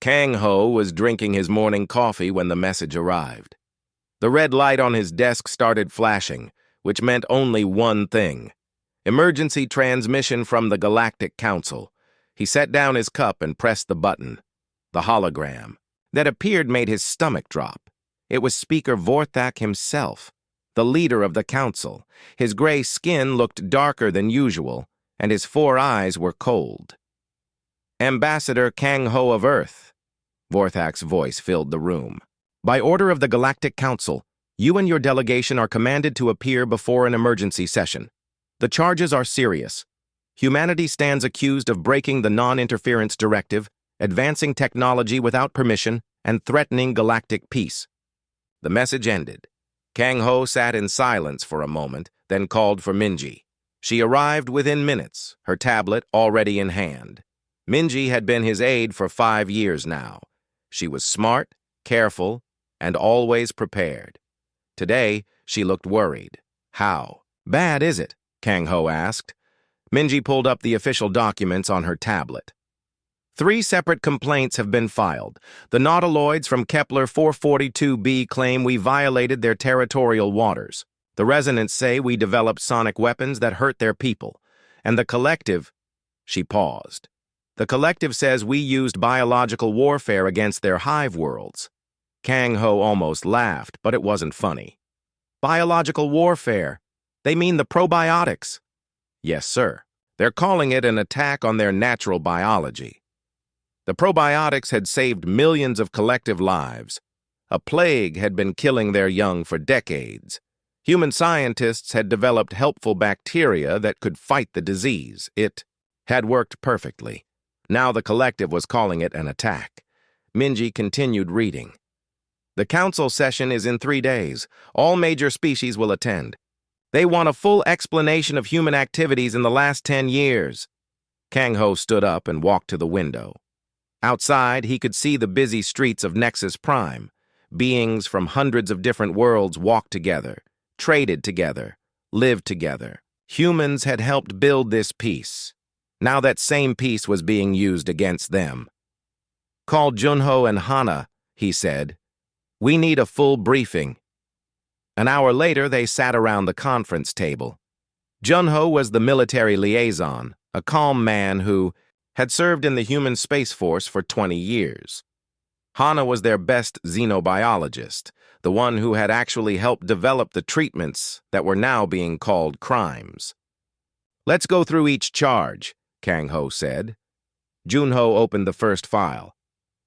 Kang Ho was drinking his morning coffee when the message arrived. The red light on his desk started flashing, which meant only one thing: emergency transmission from the Galactic Council. He set down his cup and pressed the button. The hologram that appeared made his stomach drop. It was Speaker Vorthak himself, the leader of the council. His gray skin looked darker than usual, and his 4 eyes were cold. "Ambassador Kang Ho of Earth," Vorthak's voice filled the room. "By order of the Galactic Council, you and your delegation are commanded to appear before an emergency session. The charges are serious. Humanity stands accused of breaking the non-interference directive, advancing technology without permission, and threatening galactic peace." The message ended. Kang Ho sat in silence for a moment, then called for Minji. She arrived within minutes, her tablet already in hand. Minji had been his aide for 5 years now. She was smart, careful, and always prepared. Today, she looked worried. "How bad is it?" Kang Ho asked. Minji pulled up the official documents on her tablet. 3 separate complaints have been filed. The nautiloids from Kepler 442b claim we violated their territorial waters. The resonants say we developed sonic weapons that hurt their people. And the collective— She paused. "The collective says we used biological warfare against their hive worlds." Kang Ho almost laughed, but it wasn't funny. "Biological warfare? They mean the probiotics." "Yes, sir. They're calling it an attack on their natural biology. The probiotics had saved millions of collective lives. A plague had been killing their young for decades. Human scientists had developed helpful bacteria that could fight the disease. It had worked perfectly. Now the collective was calling it an attack." Minji continued reading. "The council session is in 3 days. All major species will attend. They want a full explanation of human activities in the last 10 years. Kang Ho stood up and walked to the window. Outside, he could see the busy streets of Nexus Prime. Beings from hundreds of different worlds walked together, traded together, lived together. Humans had helped build this peace. Now that same peace was being used against them. "Call Junho and Hana," he said. "We need a full briefing." An hour later, they sat around the conference table. Junho was the military liaison, a calm man who had served in the human space force for 20 years. Hana was their best xenobiologist, the one who had actually helped develop the treatments that were now being called crimes. "Let's go through each charge," Kang Ho said. Junho opened the first file.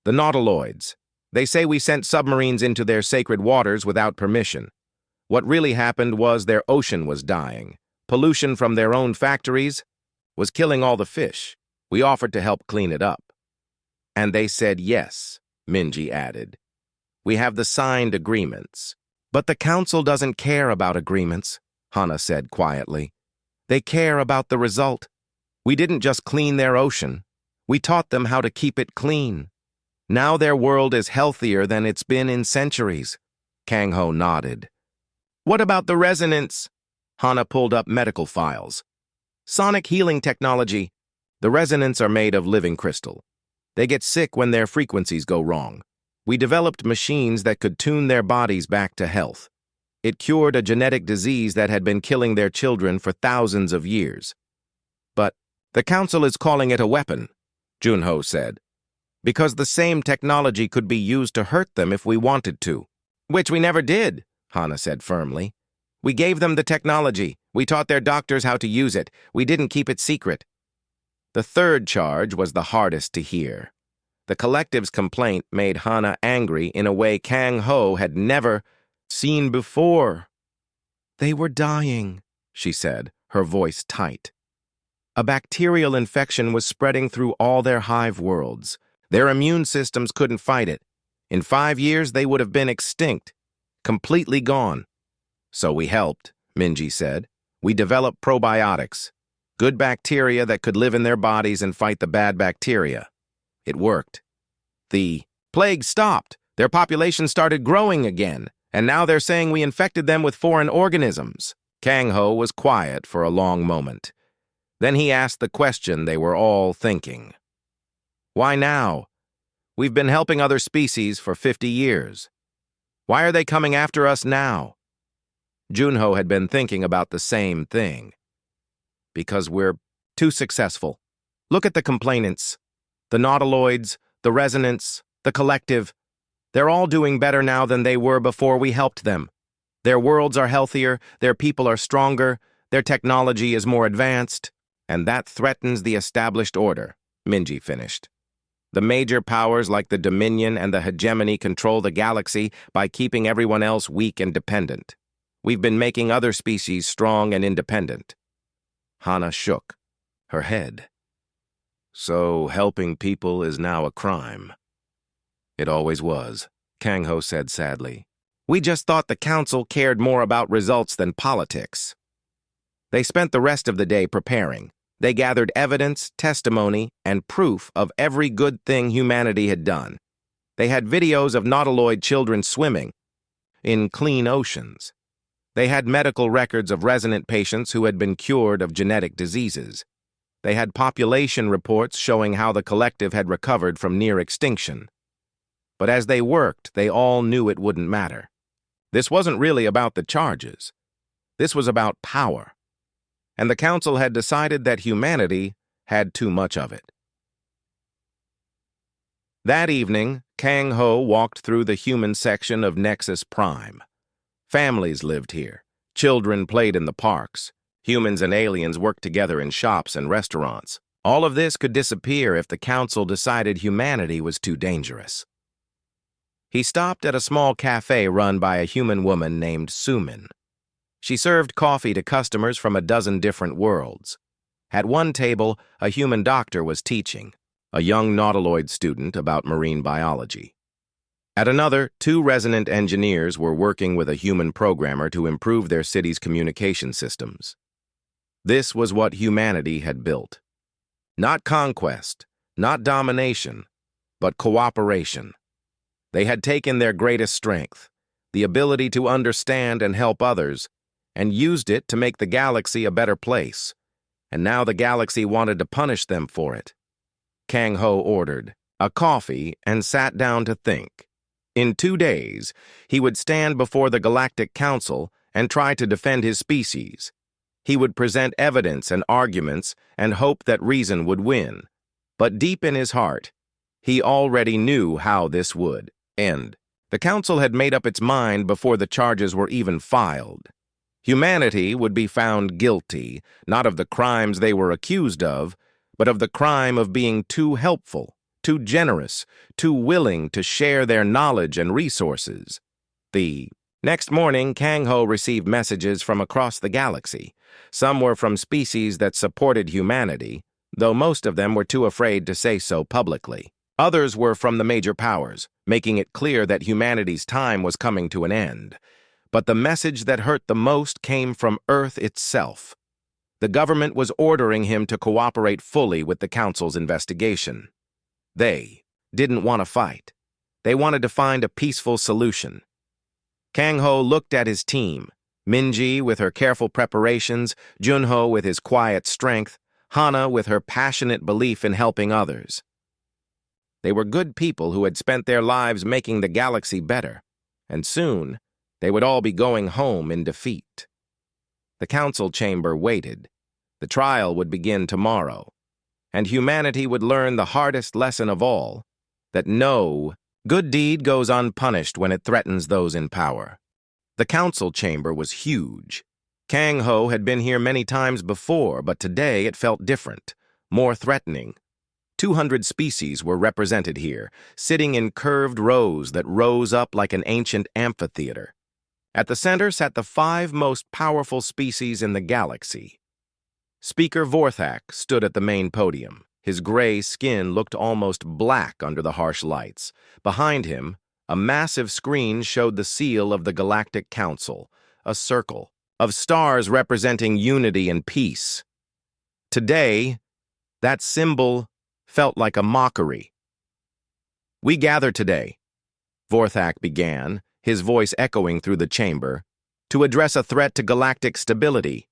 "The nautiloids. They say we sent submarines into their sacred waters without permission. What really happened was their ocean was dying. Pollution from their own factories was killing all the fish. We offered to help clean it up." "And they said yes," Minji added. "We have the signed agreements." "But the council doesn't care about agreements," Hana said quietly. "They care about the result. We didn't just clean their ocean. We taught them how to keep it clean. Now their world is healthier than it's been in centuries." Kang Ho nodded. "What about the resonance?" Hana pulled up medical files. "Sonic healing technology. The resonants are made of living crystal. They get sick when their frequencies go wrong. We developed machines that could tune their bodies back to health. It cured a genetic disease that had been killing their children for thousands of years." "But the council is calling it a weapon," Junho said. "Because the same technology could be used to hurt them if we wanted to." "Which we never did," Hana said firmly. "We gave them the technology. We taught their doctors how to use it. We didn't keep it secret." The third charge was the hardest to hear. The collective's complaint made Hana angry in a way Kang Ho had never seen before. "They were dying," she said, her voice tight. "A bacterial infection was spreading through all their hive worlds. Their immune systems couldn't fight it. In 5 years, they would have been extinct, completely gone. So we helped," Minji said. "We developed probiotics. Good bacteria that could live in their bodies and fight the bad bacteria. It worked. The plague stopped. Their population started growing again, and now they're saying we infected them with foreign organisms." Kang Ho was quiet for a long moment. Then he asked the question they were all thinking. "Why now? We've been helping other species for 50 years. Why are they coming after us now? Junho had been thinking about the same thing. Because we're too successful. Look at the complainants. The nautiloids, the resonants, the collective. They're all doing better now than they were before we helped them. Their worlds are healthier, their people are stronger, their technology is more advanced, and that threatens the established order, Minji finished. The major powers like the Dominion and the Hegemony control the galaxy by keeping everyone else weak and dependent. We've been making other species strong and independent. Hana shook her head. So helping people is now a crime. It always was, Kang Ho said sadly. We just thought the council cared more about results than politics. They spent the rest of the day preparing. They gathered evidence, testimony, and proof of every good thing humanity had done. They had videos of nautiloid children swimming in clean oceans. They had medical records of resonant patients who had been cured of genetic diseases. They had population reports showing how the collective had recovered from near extinction. But as they worked, they all knew it wouldn't matter. This wasn't really about the charges. This was about power. And the council had decided that humanity had too much of it. That evening, Kang Ho walked through the human section of Nexus Prime. Families lived here. Children played in the parks. Humans and aliens worked together in shops and restaurants. All of this could disappear if the council decided humanity was too dangerous. He stopped at a small cafe run by a human woman named Sumin. She served coffee to customers from a dozen different worlds. At one table, a human doctor was teaching a young nautiloid student about marine biology. At another, two resonant engineers were working with a human programmer to improve their city's communication systems. This was what humanity had built. Not conquest, not domination, but cooperation. They had taken their greatest strength, the ability to understand and help others, and used it to make the galaxy a better place. And now the galaxy wanted to punish them for it. Kang Ho ordered a coffee and sat down to think. In 2 days, he would stand before the Galactic Council and try to defend his species. He would present evidence and arguments and hope that reason would win. But deep in his heart, he already knew how this would end. The council had made up its mind before the charges were even filed. Humanity would be found guilty, not of the crimes they were accused of, but of the crime of being too helpful, too generous, too willing to share their knowledge and resources. The next morning, Kang Ho received messages from across the galaxy. Some were from species that supported humanity, though most of them were too afraid to say so publicly. Others were from the major powers, making it clear that humanity's time was coming to an end. But the message that hurt the most came from Earth itself. The government was ordering him to cooperate fully with the Council's investigation. They didn't want to fight. They wanted to find a peaceful solution. Kang Ho looked at his team, Minji with her careful preparations, Junho with his quiet strength, Hana with her passionate belief in helping others. They were good people who had spent their lives making the galaxy better, and soon they would all be going home in defeat. The council chamber waited. The trial would begin tomorrow, and humanity would learn the hardest lesson of all, that no good deed goes unpunished when it threatens those in power. The council chamber was huge. Kang Ho had been here many times before, but today it felt different, more threatening. 200 species were represented here, sitting in curved rows that rose up like an ancient amphitheater. At the center sat the 5 most powerful species in the galaxy. Speaker Vorthak stood at the main podium. His gray skin looked almost black under the harsh lights. Behind him, a massive screen showed the seal of the Galactic Council, a circle of stars representing unity and peace. Today, that symbol felt like a mockery. "We gather today," Vorthak began, his voice echoing through the chamber, "to address a threat to galactic stability.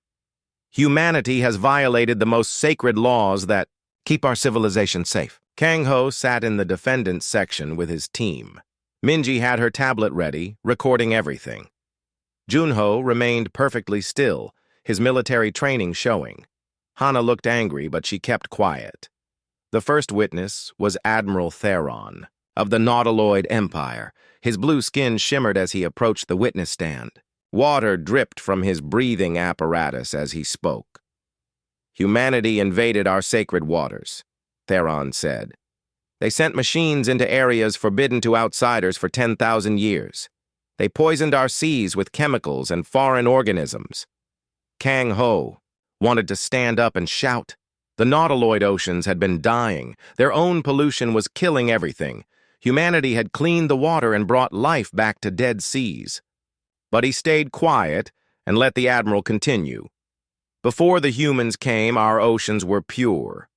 Humanity has violated the most sacred laws that Keep our civilization safe. Kang Ho sat in the defendants section with his team. Minji had her tablet ready, recording everything. Junho remained perfectly still, his military training showing. Hana looked angry, but she kept quiet. The first witness was Admiral Theron, of the Nautiloid Empire. His blue skin shimmered as he approached the witness stand. Water dripped from his breathing apparatus as he spoke. Humanity invaded our sacred waters, Theron said. They sent machines into areas forbidden to outsiders for 10,000 years. They poisoned our seas with chemicals and foreign organisms. Kang Ho wanted to stand up and shout. The Nautiloid oceans had been dying. Their own pollution was killing everything. Humanity had cleaned the water and brought life back to dead seas. But he stayed quiet and let the Admiral continue. Before the humans came, our oceans were pure.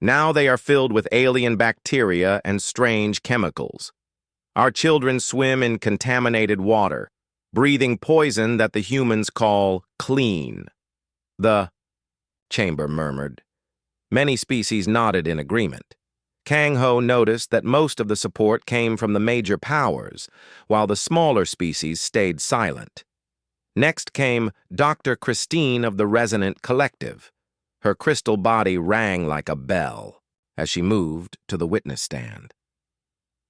Now they are filled with alien bacteria and strange chemicals. Our children swim in contaminated water, breathing poison that the humans call clean. The chamber murmured. Many species nodded in agreement. Kang Ho noticed that most of the support came from the major powers, while the smaller species stayed silent. Next came Dr. Christine of the Resonant Collective. Her crystal body rang like a bell as she moved to the witness stand.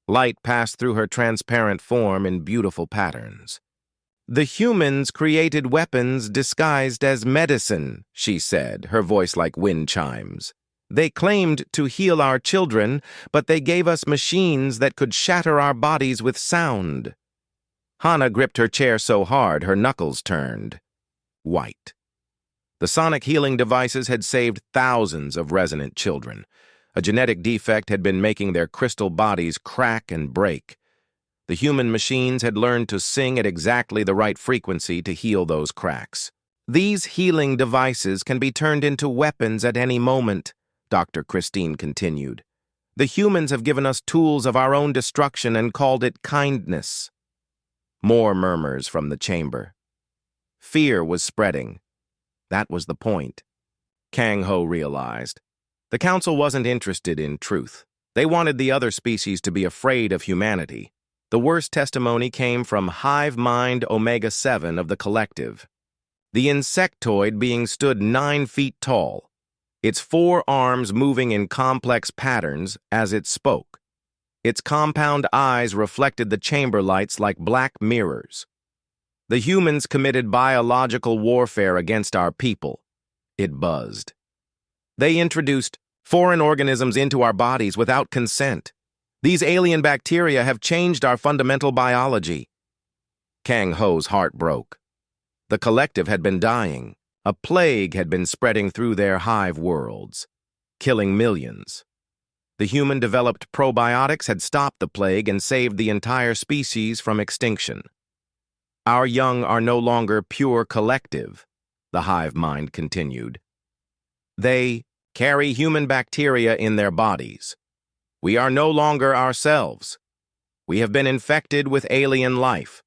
Light passed through her transparent form in beautiful patterns. The humans created weapons disguised as medicine, she said, her voice like wind chimes. They claimed to heal our children, but they gave us machines that could shatter our bodies with sound. Hana gripped her chair so hard her knuckles turned white. The sonic healing devices had saved thousands of resonant children. A genetic defect had been making their crystal bodies crack and break. The human machines had learned to sing at exactly the right frequency to heal those cracks. These healing devices can be turned into weapons at any moment, Dr. Christine continued. The humans have given us tools of our own destruction and called it kindness. More murmurs from the chamber. Fear was spreading. That was the point. Kang Ho realized. The council wasn't interested in truth. They wanted the other species to be afraid of humanity. The worst testimony came from Hive Mind Omega-7 of the Collective. The insectoid being stood 9 feet tall, its 4 arms moving in complex patterns as it spoke. Its compound eyes reflected the chamber lights like black mirrors. The humans committed biological warfare against our people. It buzzed. They introduced foreign organisms into our bodies without consent. These alien bacteria have changed our fundamental biology. Kang Ho's heart broke. The collective had been dying. A plague had been spreading through their hive worlds, killing millions. The human-developed probiotics had stopped the plague and saved the entire species from extinction. Our young are no longer pure collective, the hive mind continued. They carry human bacteria in their bodies. We are no longer ourselves. We have been infected with alien life.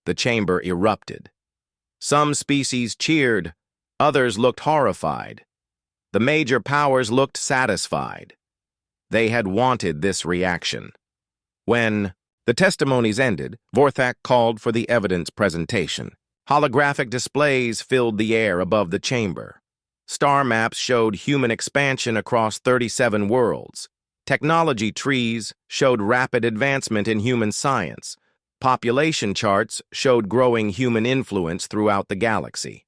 The chamber erupted. Some species cheered, others looked horrified. The major powers looked satisfied. They had wanted this reaction. When the testimonies ended, Vorthak called for the evidence presentation. Holographic displays filled the air above the chamber. Star maps showed human expansion across 37 worlds. Technology trees showed rapid advancement in human science. Population charts showed growing human influence throughout the galaxy.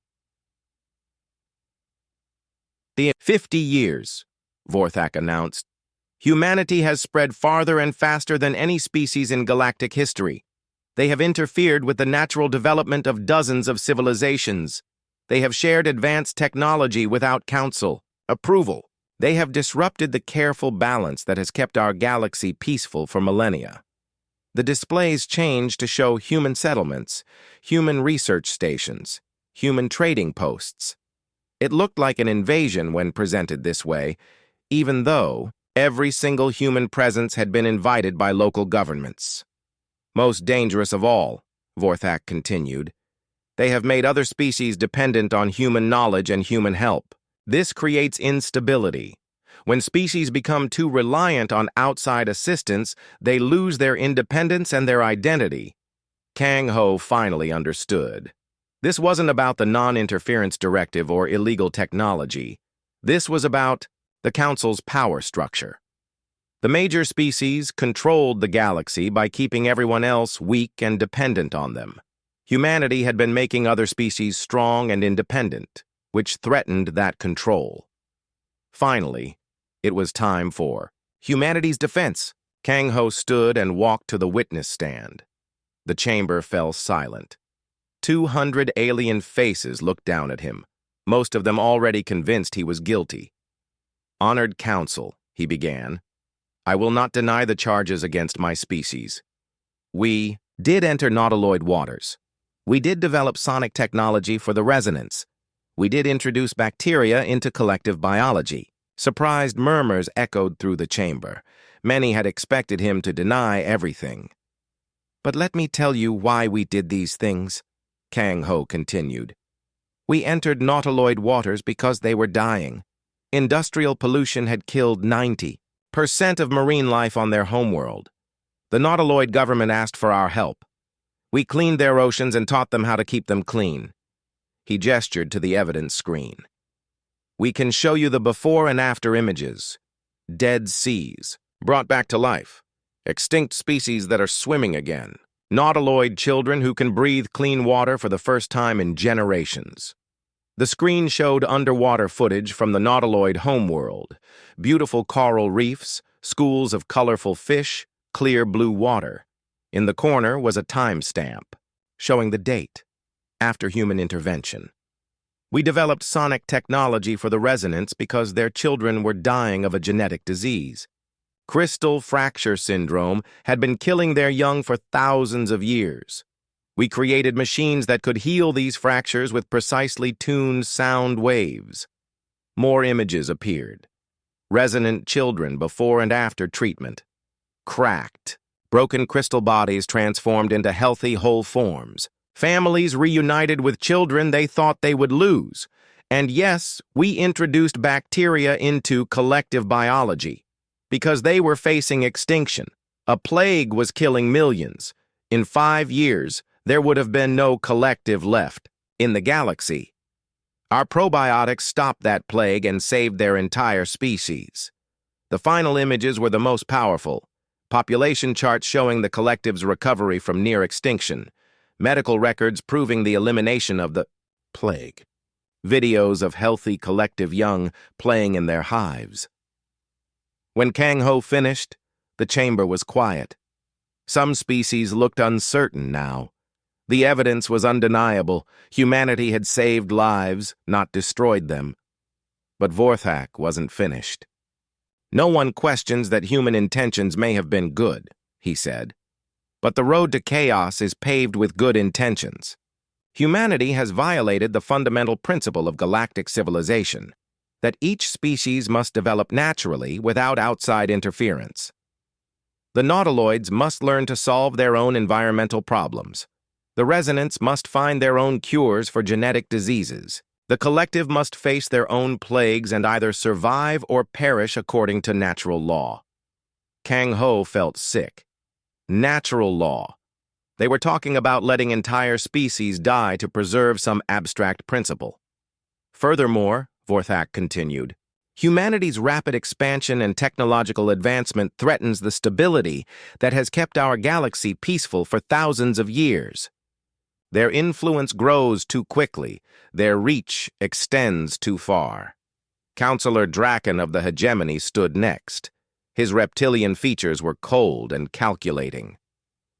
In 50 years, Vorthak announced, humanity has spread farther and faster than any species in galactic history. They have interfered with the natural development of dozens of civilizations. They have shared advanced technology without council approval. They have disrupted the careful balance that has kept our galaxy peaceful for millennia. The displays changed to show human settlements, human research stations, human trading posts. It looked like an invasion when presented this way, even though every single human presence had been invited by local governments. Most dangerous of all, Vorthak continued, they have made other species dependent on human knowledge and human help. This creates instability. When species become too reliant on outside assistance, they lose their independence and their identity. Kang Ho finally understood. This wasn't about the non-interference directive or illegal technology. This was about the Council's power structure. The major species controlled the galaxy by keeping everyone else weak and dependent on them. Humanity had been making other species strong and independent, which threatened that control. Finally, it was time for humanity's defense. Kang Ho stood and walked to the witness stand. The chamber fell silent. 200 alien faces looked down at him, most of them already convinced he was guilty. "Honored Council," he began, "I will not deny the charges against my species. We did enter nautiloid waters. We did develop sonic technology for the resonance. We did introduce bacteria into collective biology." Surprised murmurs echoed through the chamber. Many had expected him to deny everything. "But let me tell you why we did these things," Kang Ho continued. "We entered nautiloid waters because they were dying. Industrial pollution had killed 90% of marine life on their homeworld. The nautiloid government asked for our help. We cleaned their oceans and taught them how to keep them clean." He gestured to the evidence screen. "We can show you the before and after images. Dead seas, brought back to life. Extinct species that are swimming again. Nautiloid children who can breathe clean water for the first time in generations." The screen showed underwater footage from the nautiloid homeworld. Beautiful coral reefs, schools of colorful fish, clear blue water. In the corner was a timestamp, showing the date, after human intervention. "We developed sonic technology for the resonance because their children were dying of a genetic disease. Crystal fracture syndrome had been killing their young for thousands of years. We created machines that could heal these fractures with precisely tuned sound waves." More images appeared. Resonant children before and after treatment. Cracked, broken crystal bodies transformed into healthy, whole forms. Families reunited with children they thought they would lose. And yes, we introduced bacteria into collective biology because they were facing extinction. A plague was killing millions. In 5 years, there would have been no collective left in the galaxy. Our probiotics stopped that plague and saved their entire species. The final images were the most powerful. Population charts showing the collective's recovery from near extinction. Medical records proving the elimination of the plague. Videos of healthy collective young playing in their hives. When Kang Ho finished, the chamber was quiet. Some species looked uncertain now. The evidence was undeniable. Humanity had saved lives, not destroyed them. But Vorthak wasn't finished. "No one questions that human intentions may have been good," he said. "But the road to chaos is paved with good intentions. Humanity has violated the fundamental principle of galactic civilization, that each species must develop naturally without outside interference. The nautiloids must learn to solve their own environmental problems. The resonants must find their own cures for genetic diseases. The collective must face their own plagues and either survive or perish according to natural law." Kang Ho felt sick. Natural law. They were talking about letting entire species die to preserve some abstract principle. "Furthermore," Vorthak continued, "humanity's rapid expansion and technological advancement threatens the stability that has kept our galaxy peaceful for thousands of years. Their influence grows too quickly. Their reach extends too far." Counselor Draken of the hegemony stood next. His reptilian features were cold and calculating.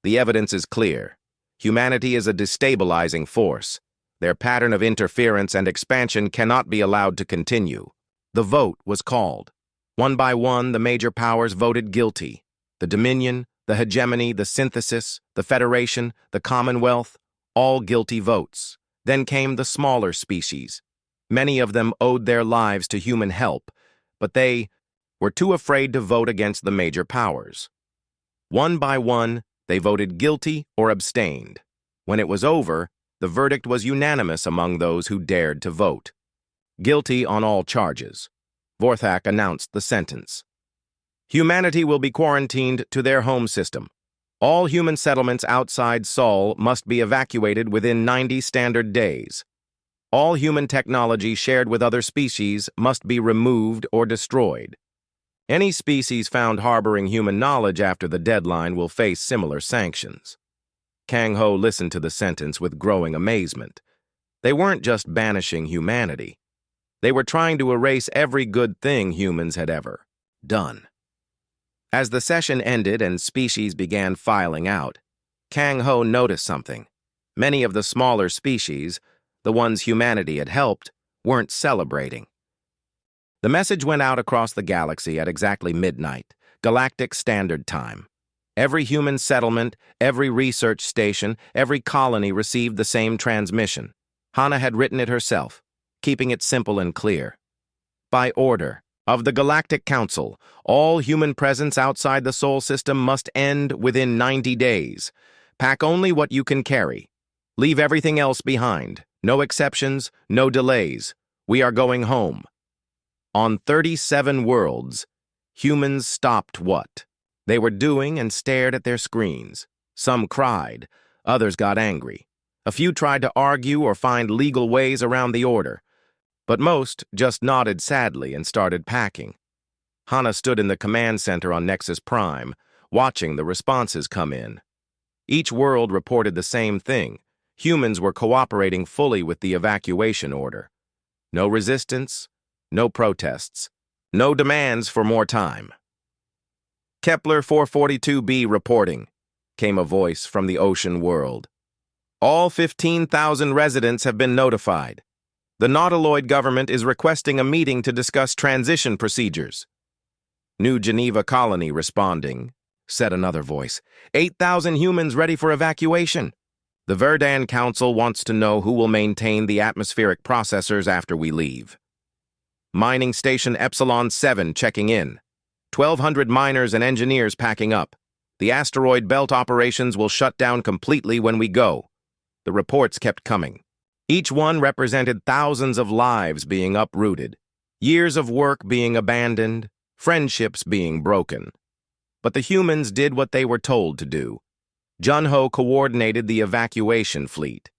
"The evidence is clear. Humanity is a destabilizing force. Their pattern of interference and expansion cannot be allowed to continue." The vote was called. One by one, the major powers voted guilty. The Dominion, the hegemony, the Synthesis, the Federation, the Commonwealth, all guilty votes. Then came the smaller species. Many of them owed their lives to human help, but they were too afraid to vote against the major powers. One by one, they voted guilty or abstained. When it was over, the verdict was unanimous among those who dared to vote. Guilty on all charges. Vorthak announced the sentence. Humanity will be quarantined to their home system. All human settlements outside Sol must be evacuated within 90 standard days. All human technology shared with other species must be removed or destroyed. Any species found harboring human knowledge after the deadline will face similar sanctions. Kang Ho listened to the sentence with growing amazement. They weren't just banishing humanity. They were trying to erase every good thing humans had ever done. As the session ended and species began filing out, Kang Ho noticed something. Many of the smaller species, the ones humanity had helped, weren't celebrating. The message went out across the galaxy at exactly midnight, Galactic Standard Time. Every human settlement, every research station, every colony received the same transmission. Hana had written it herself, keeping it simple and clear. By order of the Galactic Council, all human presence outside the Sol system must end within 90 days. Pack only what you can carry. Leave everything else behind. No exceptions, no delays. We are going home. On 37 worlds, humans stopped what they were doing and stared at their screens. Some cried, others got angry. A few tried to argue or find legal ways around the order, but most just nodded sadly and started packing. Hana stood in the command center on Nexus Prime, watching the responses come in. Each world reported the same thing. Humans were cooperating fully with the evacuation order. No resistance, no protests, no demands for more time. Kepler 442b reporting, came a voice from the ocean world. All 15,000 residents have been notified. The Nautiloid government is requesting a meeting to discuss transition procedures. New Geneva colony responding, said another voice. 8,000 humans ready for evacuation. The Verdan Council wants to know who will maintain the atmospheric processors after we leave. Mining Station Epsilon 7 checking in. 1,200 miners and engineers packing up. The asteroid belt operations will shut down completely when we go. The reports kept coming. Each one represented thousands of lives being uprooted, years of work being abandoned, friendships being broken. But the humans did what they were told to do. Junho coordinated the evacuation fleet.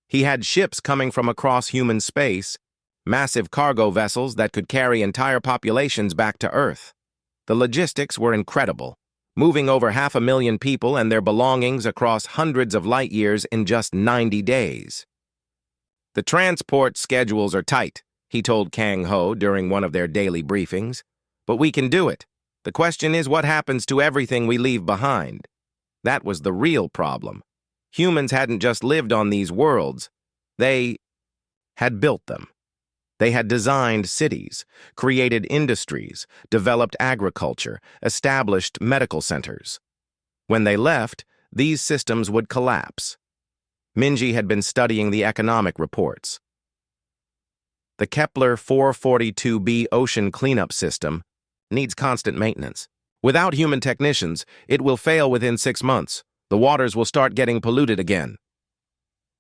He had ships coming from across human space, massive cargo vessels that could carry entire populations back to Earth. The logistics were incredible, moving over 500,000 people and their belongings across hundreds of light years in just 90 days. The transport schedules are tight, he told Kang Ho during one of their daily briefings. But we can do it. The question is what happens to everything we leave behind. That was the real problem. Humans hadn't just lived on these worlds. They had built them. They had designed cities, created industries, developed agriculture, established medical centers. When they left, these systems would collapse. Minji had been studying the economic reports. The Kepler 442b ocean cleanup system needs constant maintenance. Without human technicians, it will fail within 6 months. The waters will start getting polluted again.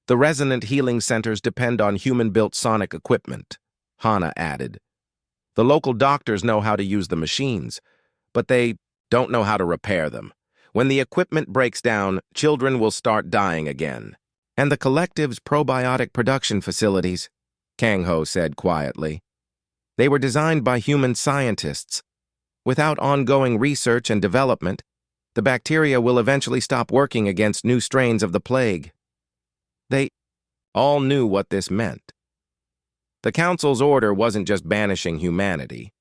The resonant healing centers depend on human-built sonic equipment, Hana added. The local doctors know how to use the machines, but they don't know how to repair them. When the equipment breaks down, children will start dying again. And the collective's probiotic production facilities, Kang Ho said quietly. They were designed by human scientists. Without ongoing research and development, the bacteria will eventually stop working against new strains of the plague. They all knew what this meant. The Council's order wasn't just banishing humanity.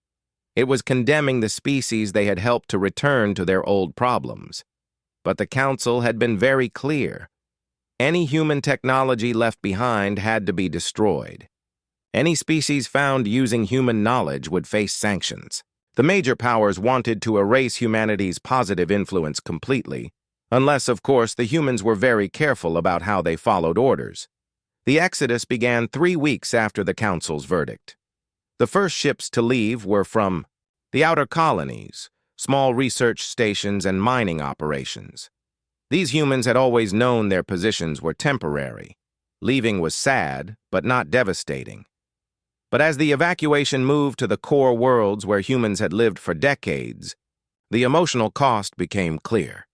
It was condemning the species they had helped to return to their old problems. But the Council had been very clear. Any human technology left behind had to be destroyed. Any species found using human knowledge would face sanctions. The major powers wanted to erase humanity's positive influence completely, unless, of course, the humans were very careful about how they followed orders. The exodus began 3 weeks after the Council's verdict. The first ships to leave were from the outer colonies, small research stations, and mining operations. These humans had always known their positions were temporary. Leaving was sad, but not devastating. But as the evacuation moved to the core worlds where humans had lived for decades, the emotional cost became clear.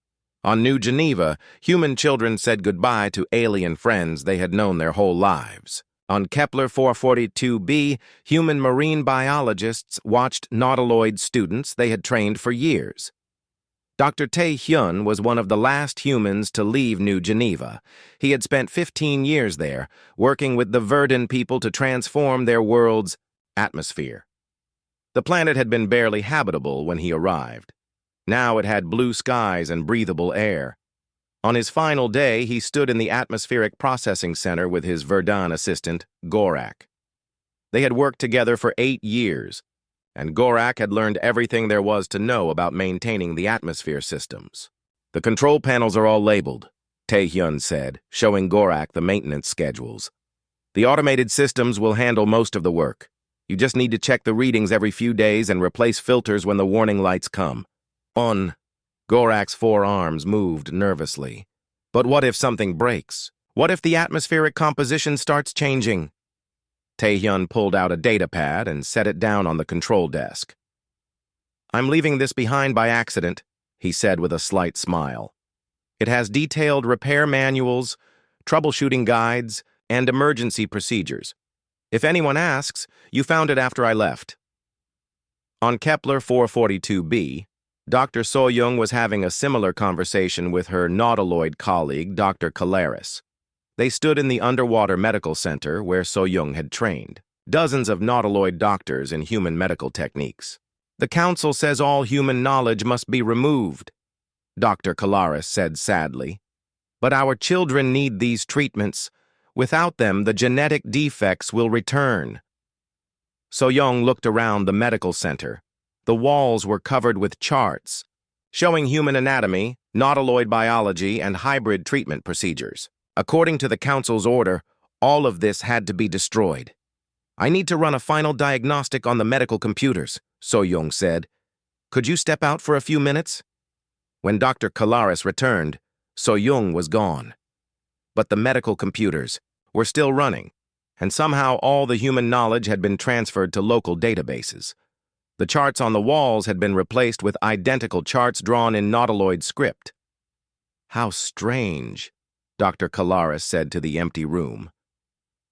On New Geneva, human children said goodbye to alien friends they had known their whole lives. On Kepler 442b, human marine biologists watched nautiloid students they had trained for years. Dr. Tae-hyun was one of the last humans to leave New Geneva. He had spent 15 years there, working with the Verdun people to transform their world's atmosphere. The planet had been barely habitable when he arrived. Now it had blue skies and breathable air. On his final day, he stood in the atmospheric processing center with his Verdun assistant, Gorak. They had worked together for 8 years, and Gorak had learned everything there was to know about maintaining the atmosphere systems. "The control panels are all labeled," Tae-hyun said, showing Gorak the maintenance schedules. "The automated systems will handle most of the work. You just need to check the readings every few days and replace filters when the warning lights come." Gorak's forearms moved nervously. "But what if something breaks? What if the atmospheric composition starts changing?" Tae-hyun pulled out a data pad and set it down on the control desk. "I'm leaving this behind by accident," he said with a slight smile. "It has detailed repair manuals, troubleshooting guides, and emergency procedures. If anyone asks, you found it after I left." On Kepler 442b, Dr. So-young was having a similar conversation with her nautiloid colleague, Dr. Kalaris. They stood in the underwater medical center where So-young had trained. Dozens of nautiloid doctors in human medical techniques. "The council says all human knowledge must be removed," Dr. Kalaris said sadly. "But our children need these treatments. Without them, the genetic defects will return." So-young looked around the medical center. The walls were covered with charts, showing human anatomy, nautiloid biology, and hybrid treatment procedures. According to the Council's order, all of this had to be destroyed. "I need to run a final diagnostic on the medical computers," So-young said. "Could you step out for a few minutes?" When Dr. Kalaris returned, So-young was gone. But the medical computers were still running, and somehow all the human knowledge had been transferred to local databases. The charts on the walls had been replaced with identical charts drawn in nautiloid script. "How strange," Dr. Kalaris said to the empty room.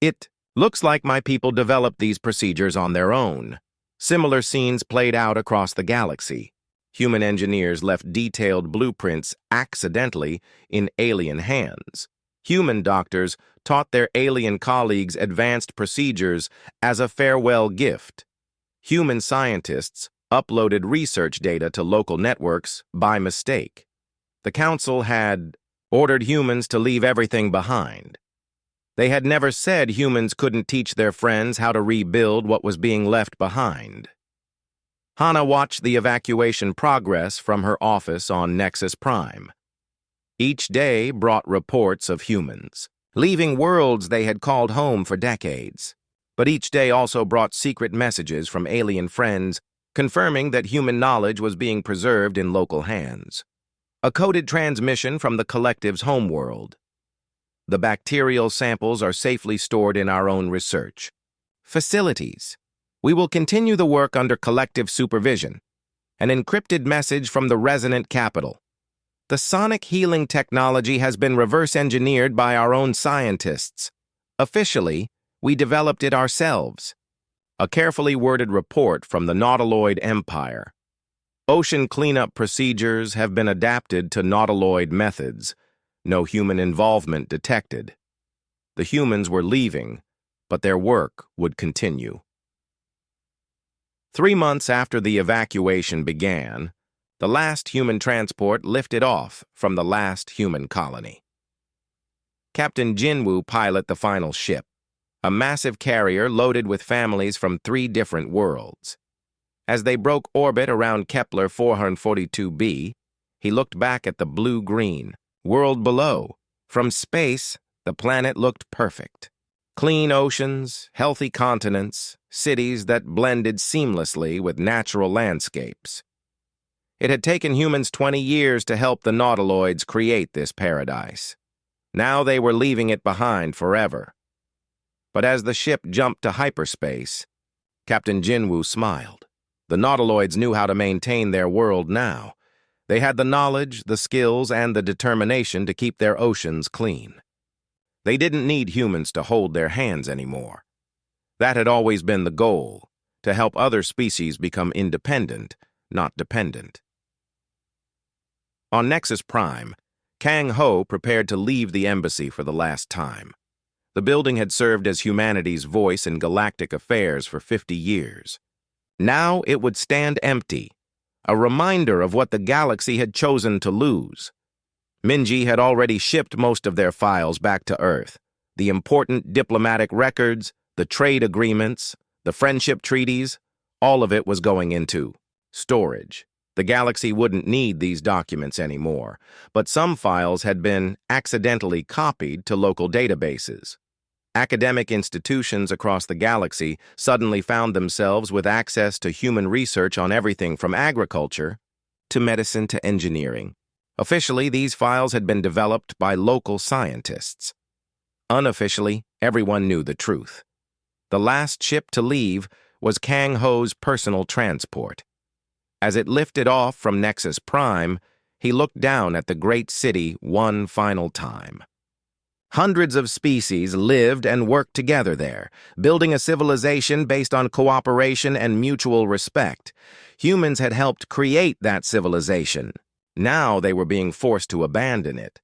"It looks like my people developed these procedures on their own." Similar scenes played out across the galaxy. Human engineers left detailed blueprints accidentally in alien hands. Human doctors taught their alien colleagues advanced procedures as a farewell gift. Human scientists uploaded research data to local networks by mistake. The Council had ordered humans to leave everything behind. They had never said humans couldn't teach their friends how to rebuild what was being left behind. Hana watched the evacuation progress from her office on Nexus Prime. Each day brought reports of humans, leaving worlds they had called home for decades. But each day also brought secret messages from alien friends confirming that human knowledge was being preserved in local hands. A coded transmission from the collective's homeworld. "The bacterial samples are safely stored in our own research facilities. We will continue the work under collective supervision." An encrypted message from the resonant capital. "The sonic healing technology has been reverse engineered by our own scientists. Officially, we developed it ourselves." A carefully worded report from the Nautiloid Empire. "Ocean cleanup procedures have been adapted to nautiloid methods. No human involvement detected." The humans were leaving, but their work would continue. 3 months after the evacuation began, the last human transport lifted off from the last human colony. Captain Jinwoo piloted the final ship, a massive carrier loaded with families from 3 different worlds. As they broke orbit around Kepler 442b, he looked back at the blue-green world below. From space, the planet looked perfect. Clean oceans, healthy continents, cities that blended seamlessly with natural landscapes. It had taken humans 20 years to help the nautiloids create this paradise. Now they were leaving it behind forever. But as the ship jumped to hyperspace, Captain Jinwoo smiled. The Nautiloids knew how to maintain their world now. They had the knowledge, the skills, and the determination to keep their oceans clean. They didn't need humans to hold their hands anymore. That had always been the goal, to help other species become independent, not dependent. On Nexus Prime, Kang Ho prepared to leave the embassy for the last time. The building had served as humanity's voice in galactic affairs for 50 years. Now it would stand empty, a reminder of what the galaxy had chosen to lose. Minji had already shipped most of their files back to Earth. The important diplomatic records, the trade agreements, the friendship treaties, all of it was going into storage. The galaxy wouldn't need these documents anymore, but some files had been accidentally copied to local databases. Academic institutions across the galaxy suddenly found themselves with access to human research on everything from agriculture to medicine to engineering. Officially, these files had been developed by local scientists. Unofficially, everyone knew the truth. The last ship to leave was Kang Ho's personal transport. As it lifted off from Nexus Prime, he looked down at the great city one final time. Hundreds of species lived and worked together there, building a civilization based on cooperation and mutual respect. Humans had helped create that civilization. Now they were being forced to abandon it.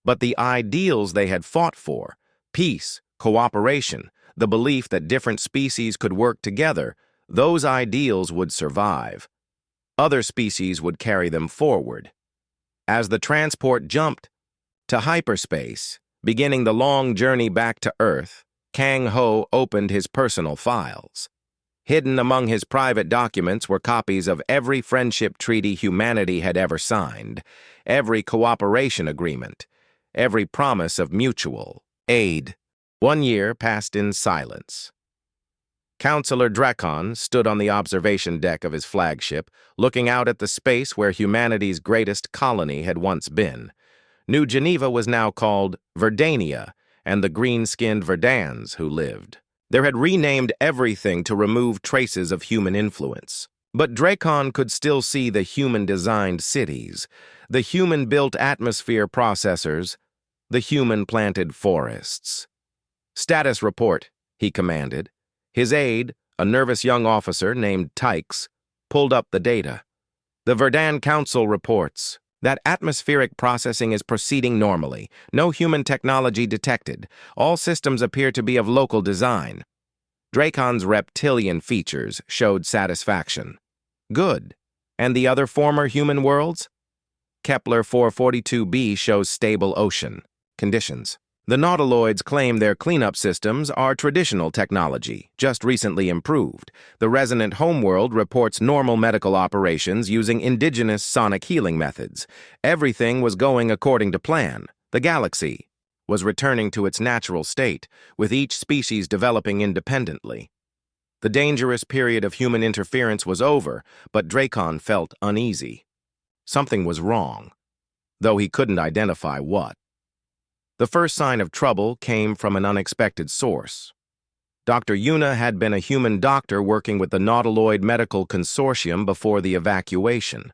But the ideals they had fought for, peace, cooperation, the belief that different species could work together, those ideals would survive. Other species would carry them forward. As the transport jumped to hyperspace, beginning the long journey back to Earth, Kang Ho opened his personal files. Hidden among his private documents were copies of every friendship treaty humanity had ever signed, every cooperation agreement, every promise of mutual aid. 1 year passed in silence. Counselor Drekon stood on the observation deck of his flagship, looking out at the space where humanity's greatest colony had once been. New Geneva was now called Verdania, and the green-skinned Verdans who lived. There had renamed everything to remove traces of human influence. But Drekon could still see the human-designed cities, the human-built atmosphere processors, the human-planted forests. "Status report," he commanded. His aide, a nervous young officer named Tykes, pulled up the data. "The Verdan Council reports that atmospheric processing is proceeding normally. No human technology detected. All systems appear to be of local design." Dracon's reptilian features showed satisfaction. "Good. And the other former human worlds?" Kepler 442b shows stable ocean conditions. The Nautiloids claim their cleanup systems are traditional technology, just recently improved. The resonant homeworld reports normal medical operations using indigenous sonic healing methods. Everything was going according to plan. The galaxy was returning to its natural state, with each species developing independently. The dangerous period of human interference was over, but Drekon felt uneasy. Something was wrong, though he couldn't identify what. The first sign of trouble came from an unexpected source. Dr. Yuna had been a human doctor working with the Nautiloid Medical Consortium before the evacuation.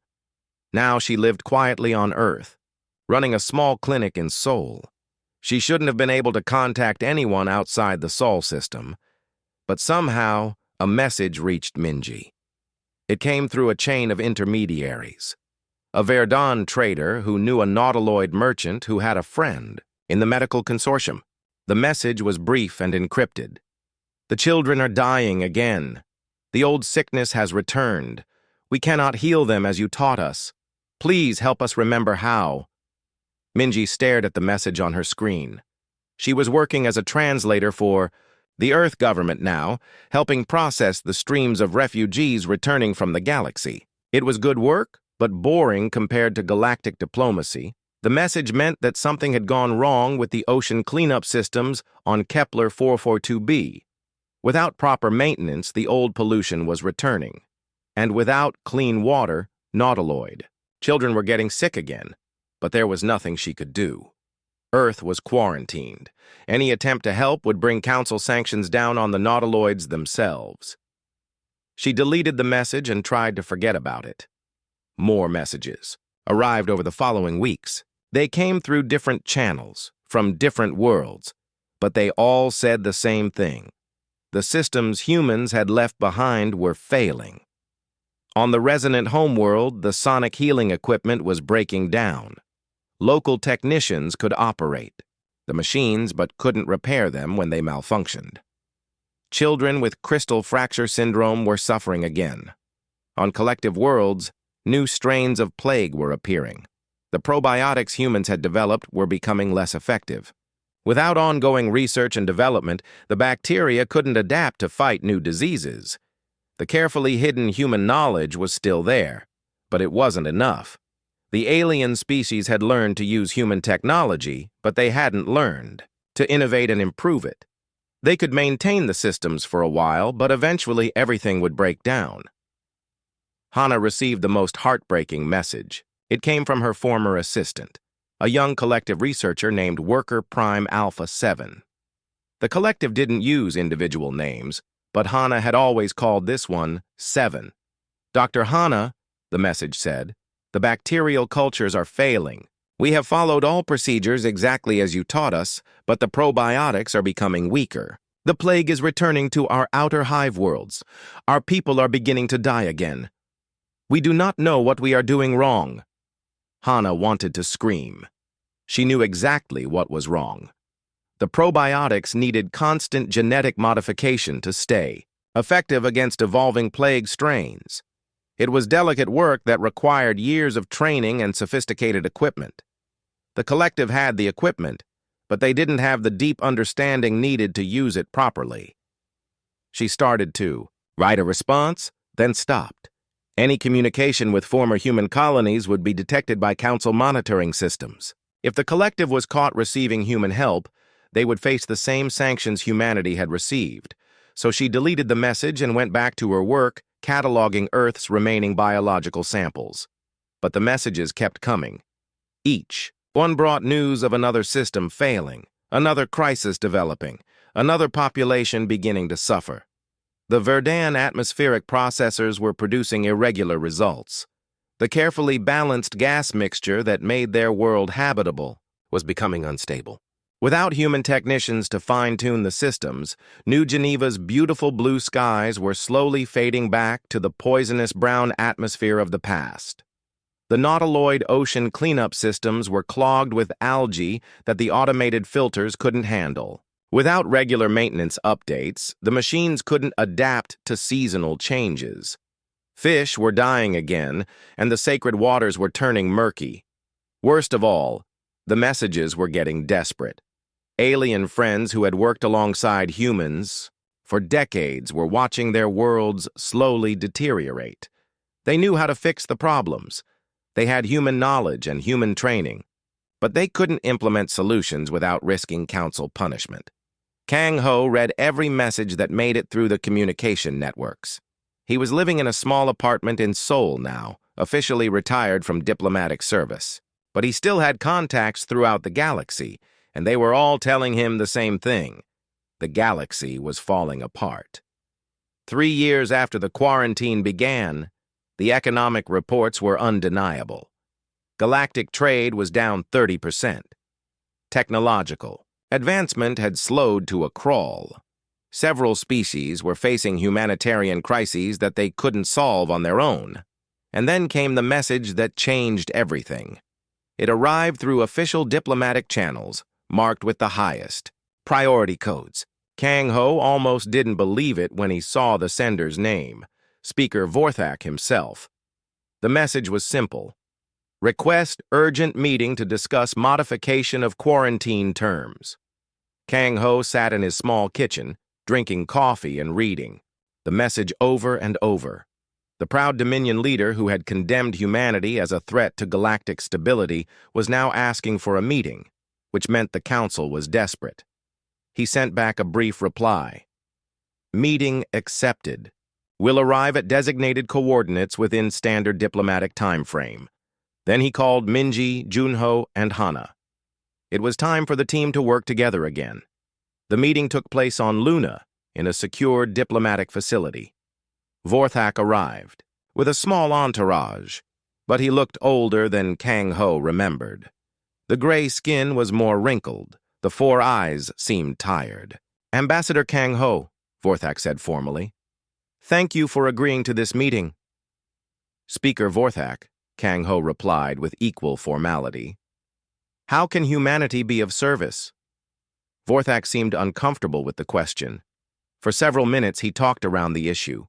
Now she lived quietly on Earth, running a small clinic in Seoul. She shouldn't have been able to contact anyone outside the Sol system, but somehow a message reached Minji. It came through a chain of intermediaries. A Verdan trader who knew a Nautiloid merchant who had a friend in the medical consortium. The message was brief and encrypted. "The children are dying again. The old sickness has returned. We cannot heal them as you taught us. Please help us remember how." Minji stared at the message on her screen. She was working as a translator for the Earth government now, helping process the streams of refugees returning from the galaxy. It was good work, but boring compared to galactic diplomacy. The message meant that something had gone wrong with the ocean cleanup systems on Kepler 442b. Without proper maintenance, the old pollution was returning. And without clean water, Nautiloid. Children were getting sick again, but there was nothing she could do. Earth was quarantined. Any attempt to help would bring council sanctions down on the Nautiloids themselves. She deleted the message and tried to forget about it. More messages arrived over the following weeks. They came through different channels, from different worlds, but they all said the same thing. The systems humans had left behind were failing. On the resonant homeworld, the sonic healing equipment was breaking down. Local technicians could operate the machines but couldn't repair them when they malfunctioned. Children with crystal fracture syndrome were suffering again. On collective worlds, new strains of plague were appearing. The probiotics humans had developed were becoming less effective. Without ongoing research and development, the bacteria couldn't adapt to fight new diseases. The carefully hidden human knowledge was still there, but it wasn't enough. The alien species had learned to use human technology, but they hadn't learned to innovate and improve it. They could maintain the systems for a while, but eventually everything would break down. Hana received the most heartbreaking message. It came from her former assistant, a young collective researcher named Worker Prime Alpha 7. The collective didn't use individual names, but Hana had always called this one 7. Dr. Hana, the message said, the bacterial cultures are failing. We have followed all procedures exactly as you taught us, but the probiotics are becoming weaker. The plague is returning to our outer hive worlds. Our people are beginning to die again. We do not know what we are doing wrong. Hana wanted to scream. She knew exactly what was wrong. The probiotics needed constant genetic modification to stay effective against evolving plague strains. It was delicate work that required years of training and sophisticated equipment. The collective had the equipment, but they didn't have the deep understanding needed to use it properly. She started to write a response, then stopped. Any communication with former human colonies would be detected by council monitoring systems. If the collective was caught receiving human help, they would face the same sanctions humanity had received. So she deleted the message and went back to her work, cataloging Earth's remaining biological samples. But the messages kept coming. Each one brought news of another system failing, another crisis developing, another population beginning to suffer. The Verdan atmospheric processors were producing irregular results. The carefully balanced gas mixture that made their world habitable was becoming unstable. Without human technicians to fine-tune the systems, New Geneva's beautiful blue skies were slowly fading back to the poisonous brown atmosphere of the past. The nautiloid ocean cleanup systems were clogged with algae that the automated filters couldn't handle. Without regular maintenance updates, the machines couldn't adapt to seasonal changes. Fish were dying again, and the sacred waters were turning murky. Worst of all, the messages were getting desperate. Alien friends who had worked alongside humans for decades were watching their worlds slowly deteriorate. They knew how to fix the problems. They had human knowledge and human training, but they couldn't implement solutions without risking council punishment. Kang Ho read every message that made it through the communication networks. He was living in a small apartment in Seoul now, officially retired from diplomatic service. But he still had contacts throughout the galaxy, and they were all telling him the same thing. The galaxy was falling apart. 3 years after the quarantine began, the economic reports were undeniable. Galactic trade was down 30%. Technological advancement had slowed to a crawl. Several species were facing humanitarian crises that they couldn't solve on their own. And then came the message that changed everything. It arrived through official diplomatic channels, marked with the highest priority codes. Kang Ho almost didn't believe it when he saw the sender's name, Speaker Vorthak himself. The message was simple. Request urgent meeting to discuss modification of quarantine terms. Kang Ho sat in his small kitchen, drinking coffee and reading the message over and over. The proud Dominion leader who had condemned humanity as a threat to galactic stability was now asking for a meeting, which meant the council was desperate. He sent back a brief reply. Meeting accepted. Will arrive at designated coordinates within standard diplomatic time frame. Then he called Minji, Junho, and Hana. It was time for the team to work together again. The meeting took place on Luna, in a secure diplomatic facility. Vorthak arrived, with a small entourage, but he looked older than Kang Ho remembered. The gray skin was more wrinkled, the 4 eyes seemed tired. "Ambassador Kang Ho," Vorthak said formally. "Thank you for agreeing to this meeting." "Speaker Vorthak," Kang Ho replied with equal formality. "How can humanity be of service?" Vorthak seemed uncomfortable with the question. For several minutes he talked around the issue.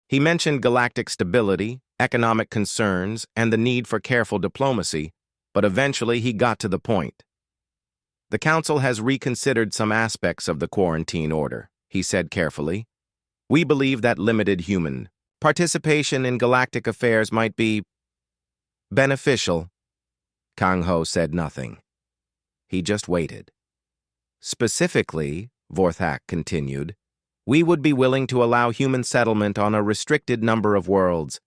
He mentioned galactic stability, economic concerns, and the need for careful diplomacy, but eventually he got to the point. "The Council has reconsidered some aspects of the quarantine order," he said carefully. "We believe that limited human participation in galactic affairs might be beneficial." Kang Ho said nothing. He just waited. "Specifically," Vorthak continued, "we would be willing to allow human settlement on a restricted number of worlds,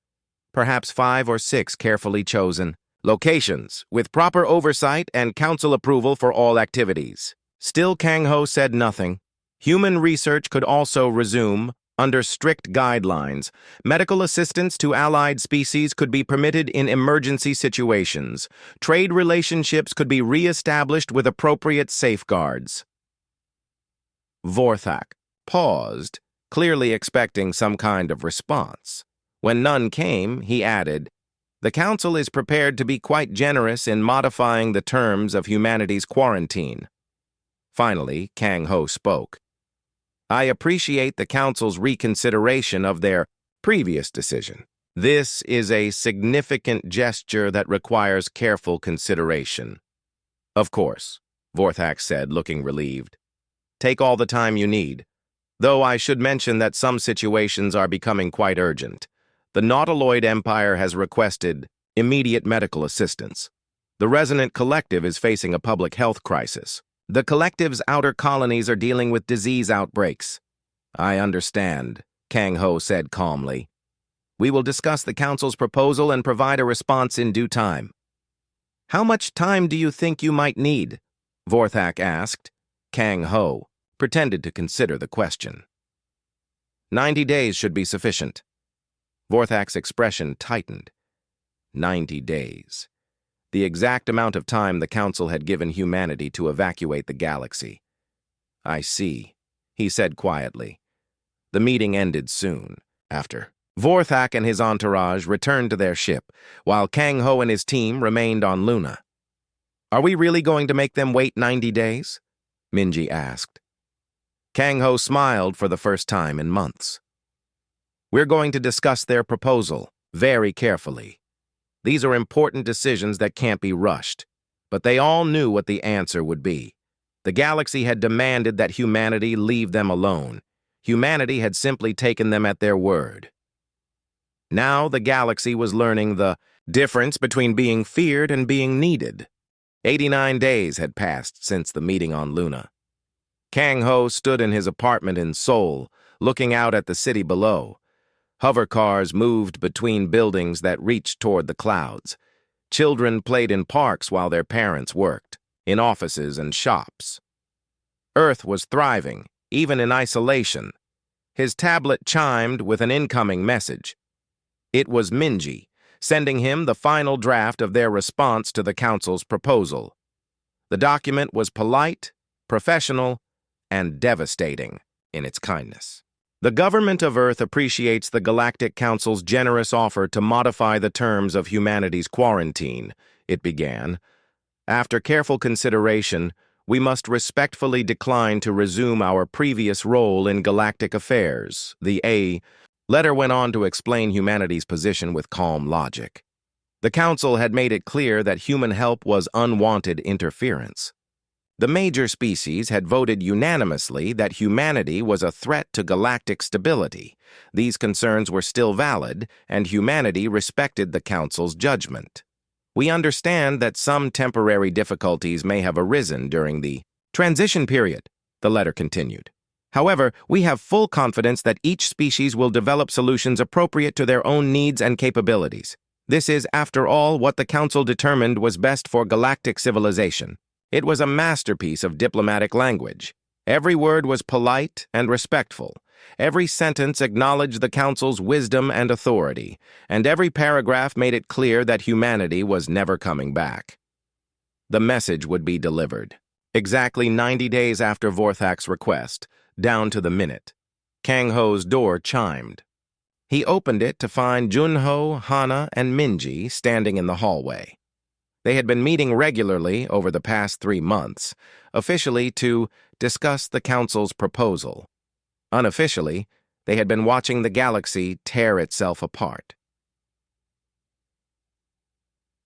perhaps 5 or 6 carefully chosen locations, with proper oversight and council approval for all activities." Still Kang Ho said nothing. Human research could also resume, under strict guidelines. Medical assistance to allied species could be permitted in emergency situations. Trade relationships could be re-established with appropriate safeguards. Vorthak paused, clearly expecting some kind of response. When none came, he added, "The Council is prepared to be quite generous in modifying the terms of humanity's quarantine." Finally, Kang Ho spoke. "I appreciate the Council's reconsideration of their previous decision. This is a significant gesture that requires careful consideration." "Of course," Vorthak said, looking relieved. "Take all the time you need. Though I should mention that some situations are becoming quite urgent. The Nautiloid Empire has requested immediate medical assistance. The Resonant Collective is facing a public health crisis. The Collective's outer colonies are dealing with disease outbreaks." "I understand," Kang Ho said calmly. "We will discuss the Council's proposal and provide a response in due time." "How much time do you think you might need?" Vorthak asked. Kang Ho pretended to consider the question. 90 days should be sufficient." Vorthak's expression tightened. 90 days. The exact amount of time the Council had given humanity to evacuate the galaxy. "I see," he said quietly. The meeting ended soon after. Vorthak and his entourage returned to their ship, while Kang Ho and his team remained on Luna. "Are we really going to make them wait 90 days? Minji asked. Kang Ho smiled for the first time in months. "We're going to discuss their proposal very carefully. These are important decisions that can't be rushed, but they all knew what the answer would be. The galaxy had demanded that humanity leave them alone. Humanity had simply taken them at their word. Now the galaxy was learning the difference between being feared and being needed. 89 days had passed since the meeting on Luna. Kang Ho stood in his apartment in Seoul, looking out at the city below. Hover cars moved between buildings that reached toward the clouds. Children played in parks while their parents worked, in offices and shops. Earth was thriving, even in isolation. His tablet chimed with an incoming message. It was Minji, sending him the final draft of their response to the Council's proposal. The document was polite, professional, and devastating in its kindness. The government of Earth appreciates the Galactic Council's generous offer to modify the terms of humanity's quarantine, it began. After careful consideration, we must respectfully decline to resume our previous role in galactic affairs. The letter went on to explain humanity's position with calm logic. The Council had made it clear that human help was unwanted interference. The major species had voted unanimously that humanity was a threat to galactic stability. These concerns were still valid, and humanity respected the Council's judgment. We understand that some temporary difficulties may have arisen during the transition period, the letter continued. However, we have full confidence that each species will develop solutions appropriate to their own needs and capabilities. This is, after all, what the Council determined was best for galactic civilization. It was a masterpiece of diplomatic language. Every word was polite and respectful, Every sentence acknowledged the Council's wisdom and authority, and every paragraph made it clear that humanity was never coming back. The message would be delivered. Exactly 90 days after Vorthak's request, down to the minute, Kang Ho's door chimed. He opened it to find Junho, Hana, and Minji standing in the hallway. They had been meeting regularly over the past 3 months, officially to discuss the Council's proposal. Unofficially, they had been watching the galaxy tear itself apart.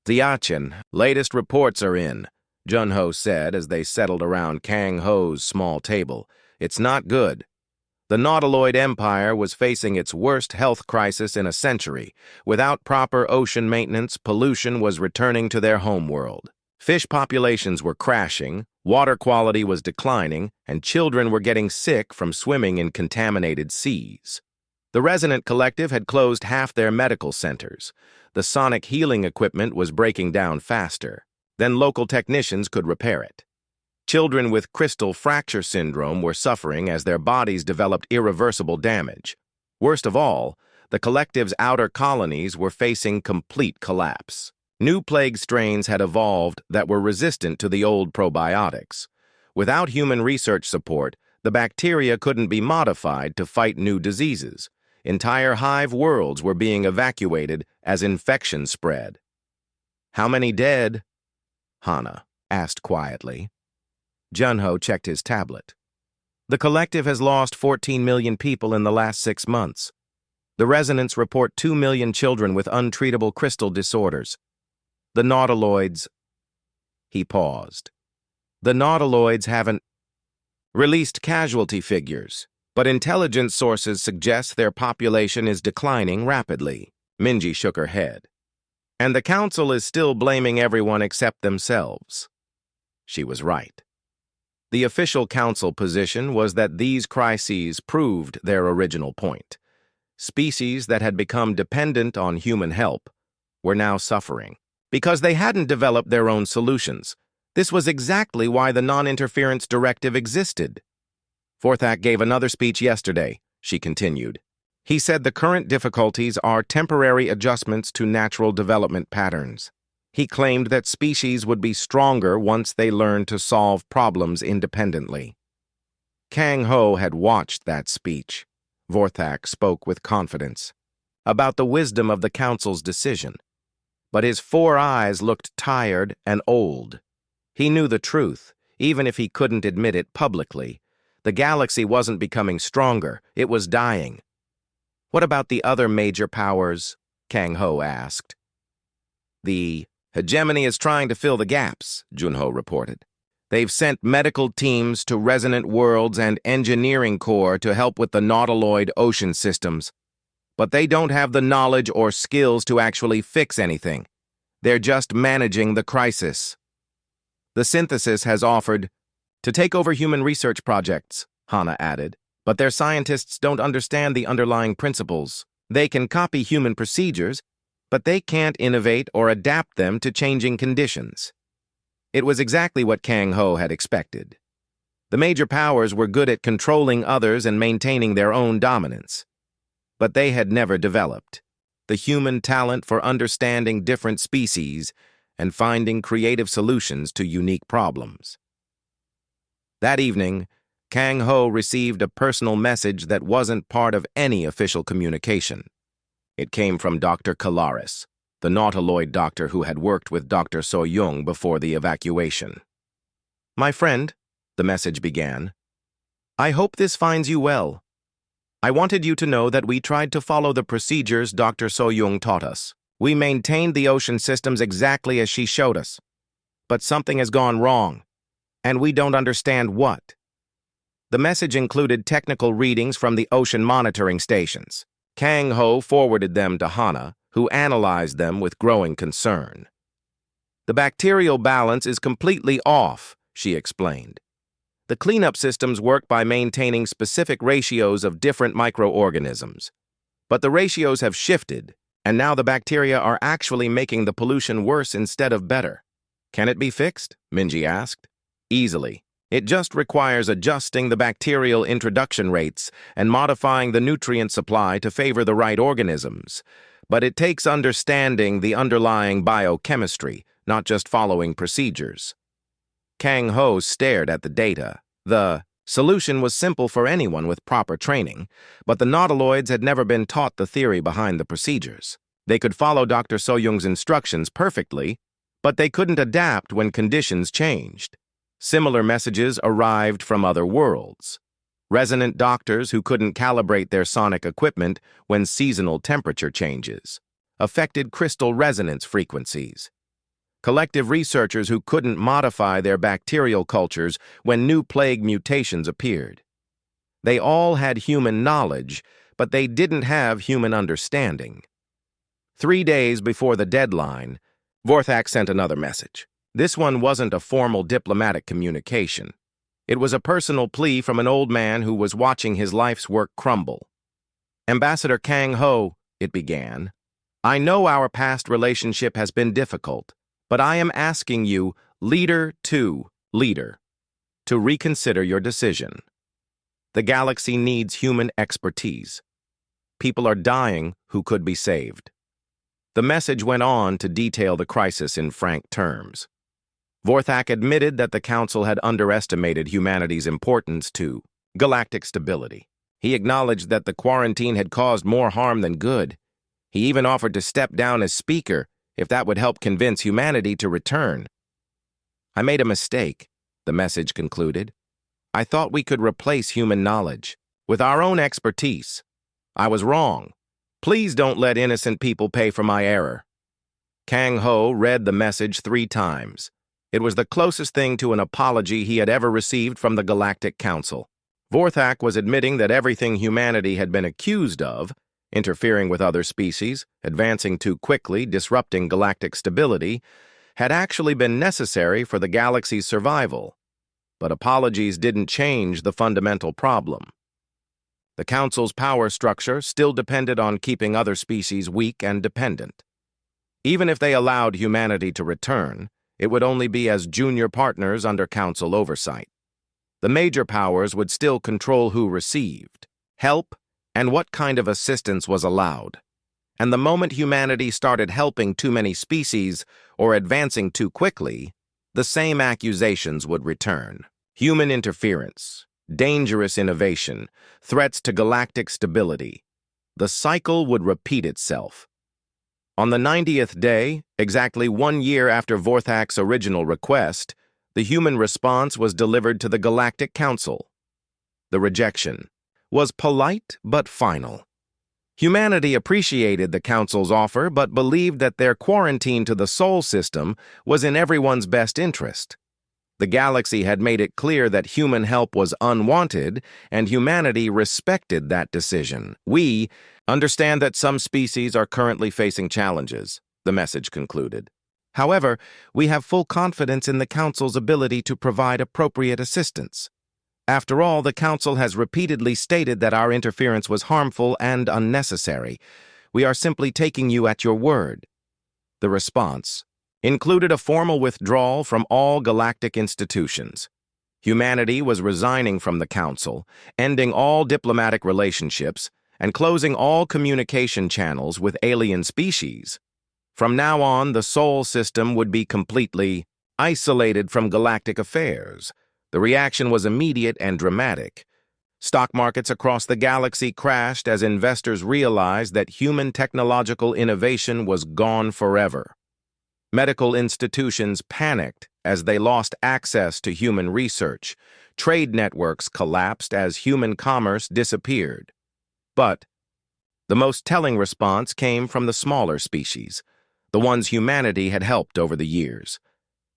Ziachin, latest reports are in, Junho said as they settled around Kang Ho's small table. It's not good. The Nautiloid Empire was facing its worst health crisis in a century. Without proper ocean maintenance, pollution was returning to their homeworld. Fish populations were crashing, water quality was declining, and children were getting sick from swimming in contaminated seas. The Resonant Collective had closed half their medical centers. The sonic healing equipment was breaking down faster than local technicians could repair it. Children with crystal fracture syndrome were suffering as their bodies developed irreversible damage. Worst of all, the collective's outer colonies were facing complete collapse. New plague strains had evolved that were resistant to the old probiotics. Without human research support, the bacteria couldn't be modified to fight new diseases. Entire hive worlds were being evacuated as infection spread. "How many dead?" Hana asked quietly. Junho checked his tablet. "The collective has lost 14 million people in the last 6 months. The Resonants report 2 million children with untreatable crystal disorders. The Nautiloids..." He paused. "The Nautiloids haven't released casualty figures, but intelligence sources suggest their population is declining rapidly." Minji shook her head. "And the Council is still blaming everyone except themselves." She was right. The official Council position was that these crises proved their original point. Species that had become dependent on human help were now suffering because they hadn't developed their own solutions. This was exactly why the non-interference directive existed. "Vorthak gave another speech yesterday," she continued. "He said the current difficulties are temporary adjustments to natural development patterns. He claimed that species would be stronger once they learned to solve problems independently." Kang Ho had watched that speech. Vorthak spoke with confidence about the wisdom of the Council's decision. But his 4 eyes looked tired and old. He knew the truth, even if he couldn't admit it publicly. The galaxy wasn't becoming stronger, it was dying. "What about the other major powers?" Kang Ho asked. "The hegemony is trying to fill the gaps," Junho reported. "They've sent medical teams to resonant worlds and engineering corps to help with the Nautiloid ocean systems. But they don't have the knowledge or skills to actually fix anything. They're just managing the crisis." "The Synthesis has offered to take over human research projects," Hana added. "But their scientists don't understand the underlying principles. They can copy human procedures, but they can't innovate or adapt them to changing conditions." It was exactly what Kang Ho had expected. The major powers were good at controlling others and maintaining their own dominance. But they had never developed the human talent for understanding different species and finding creative solutions to unique problems. That evening, Kang Ho received a personal message that wasn't part of any official communication. It came from Dr. Kalaris, the Nautiloid doctor who had worked with Dr. So-Young before the evacuation. "My friend," the message began, "I hope this finds you well. I wanted you to know that we tried to follow the procedures Dr. So-Young taught us. We maintained the ocean systems exactly as she showed us. But something has gone wrong, and we don't understand what." The message included technical readings from the ocean monitoring stations. Kang Ho forwarded them to Hana, who analyzed them with growing concern. "The bacterial balance is completely off," she explained. "The cleanup systems work by maintaining specific ratios of different microorganisms. But the ratios have shifted, and now the bacteria are actually making the pollution worse instead of better." "Can it be fixed?" Minji asked. "Easily. It just requires adjusting the bacterial introduction rates and modifying the nutrient supply to favor the right organisms. But it takes understanding the underlying biochemistry, not just following procedures. Kang Ho stared at the data. The solution was simple for anyone with proper training, but the nautiloids had never been taught the theory behind the procedures. They could follow Dr. Soyoung's instructions perfectly, but they couldn't adapt when conditions changed. Similar messages arrived from other worlds. Resonant doctors who couldn't calibrate their sonic equipment when seasonal temperature changes. Affected crystal resonance frequencies. Collective researchers who couldn't modify their bacterial cultures when new plague mutations appeared. They all had human knowledge, but they didn't have human understanding. 3 days before the deadline, Vorthak sent another message. This one wasn't a formal diplomatic communication. It was a personal plea from an old man who was watching his life's work crumble. Ambassador Kang Ho, it began, I know our past relationship has been difficult, but I am asking you, leader to leader, to reconsider your decision. The galaxy needs human expertise. People are dying who could be saved. The message went on to detail the crisis in frank terms. Vorthak admitted that the Council had underestimated humanity's importance to galactic stability. He acknowledged that the quarantine had caused more harm than good. He even offered to step down as speaker if that would help convince humanity to return. I made a mistake, the message concluded. I thought we could replace human knowledge with our own expertise. I was wrong. Please don't let innocent people pay for my error. Kang Ho read the message 3 times. It was the closest thing to an apology he had ever received from the Galactic Council. Vorthak was admitting that everything humanity had been accused of, interfering with other species, advancing too quickly, disrupting galactic stability, had actually been necessary for the galaxy's survival. But apologies didn't change the fundamental problem. The Council's power structure still depended on keeping other species weak and dependent. Even if they allowed humanity to return, it would only be as junior partners under Council oversight. The major powers would still control who received help and what kind of assistance was allowed. And the moment humanity started helping too many species or advancing too quickly, the same accusations would return. Human interference, dangerous innovation, threats to galactic stability. The cycle would repeat itself. On the 90th day, exactly 1 year after Vorthak's original request, the human response was delivered to the Galactic Council. The rejection was polite but final. Humanity appreciated the Council's offer but believed that their quarantine to the Sol system was in everyone's best interest. The galaxy had made it clear that human help was unwanted, and humanity respected that decision. We understand that some species are currently facing challenges, the message concluded. However, we have full confidence in the Council's ability to provide appropriate assistance. After all, the Council has repeatedly stated that our interference was harmful and unnecessary. We are simply taking you at your word. The response included a formal withdrawal from all galactic institutions. Humanity was resigning from the Council, ending all diplomatic relationships, and closing all communication channels with alien species. From now on, the Sol system would be completely isolated from galactic affairs. The reaction was immediate and dramatic. Stock markets across the galaxy crashed as investors realized that human technological innovation was gone forever. Medical institutions panicked as they lost access to human research. Trade networks collapsed as human commerce disappeared. But the most telling response came from the smaller species, the ones humanity had helped over the years.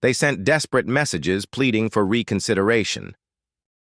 They sent desperate messages pleading for reconsideration.